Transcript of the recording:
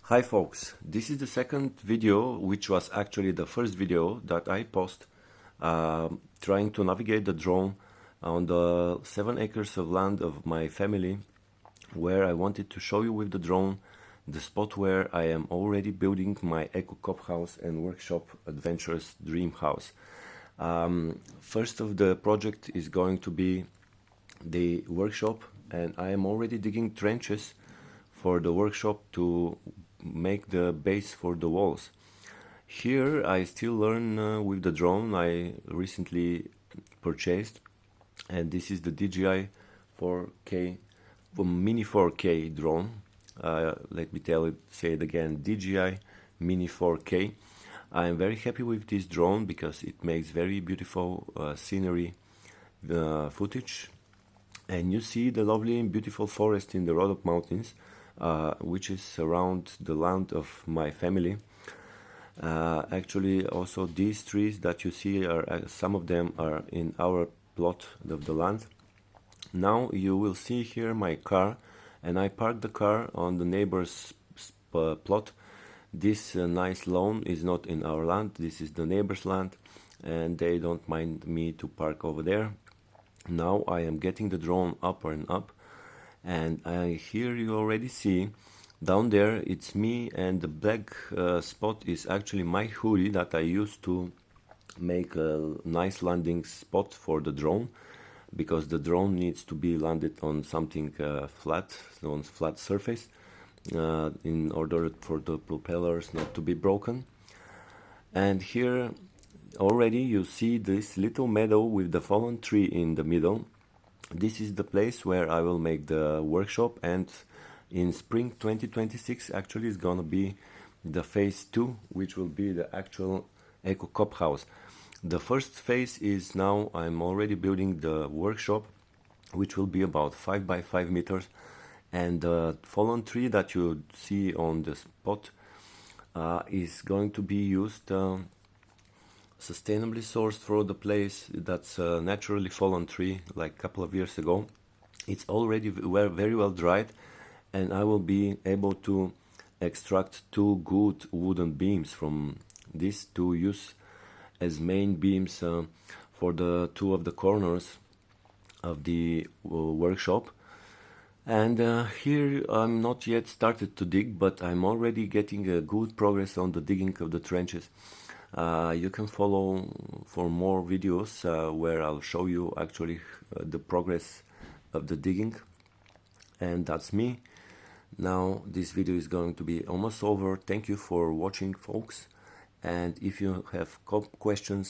Hi folks, this is the second video, which was actually the first video that I post trying to navigate the drone on the 7 acres of land of my family, where I wanted to show you with the drone the spot where I am already building my Eco Cob House and Workshop Adventurous Dream House. First of the project is going to be the workshop, and I am already digging trenches for the workshop to make the base for the walls. Here I still learn with the drone I recently purchased, and this is the DJI 4K Mini 4K drone. Let me say it again, DJI Mini 4K. I am very happy with this drone because it makes very beautiful scenery footage, and you see the lovely and beautiful forest in the Rhodope Mountains, which is around the land of my family. Actually, also these trees that you see are some of them are in our plot of the land. Now you will see here my car, and I parked the car on the neighbor's plot. This nice lawn is not in our land, this is the neighbor's land, and they don't mind me to park over there. Now I am getting the drone up and up, and here you already see down there it's me, and the black spot is actually my hoodie that I used to make a nice landing spot for the drone, because the drone needs to be landed on something flat, on flat surface, in order for the propellers not to be broken. And here already you see this little meadow with the fallen tree in the middle. This is the place where I will make the workshop, and in spring 2026 actually is gonna be the phase 2, which will be the actual Eco Cob House. The first phase is now I'm already building the workshop, which will be about 5 by 5 meters, and the fallen tree that you see on the spot is going to be used sustainably sourced for the place. That's a naturally fallen tree like a couple of years ago. It's already very well dried, and I will be able to extract 2 good wooden beams from this to use as main beams for the 2 of the corners of the workshop. And here I'm not yet started to dig, but I'm already getting a good progress on the digging of the trenches. You can follow for more videos where I'll show you actually the progress of the digging. And that's me. Now this video is going to be almost over. Thank you for watching, folks, and if you have questions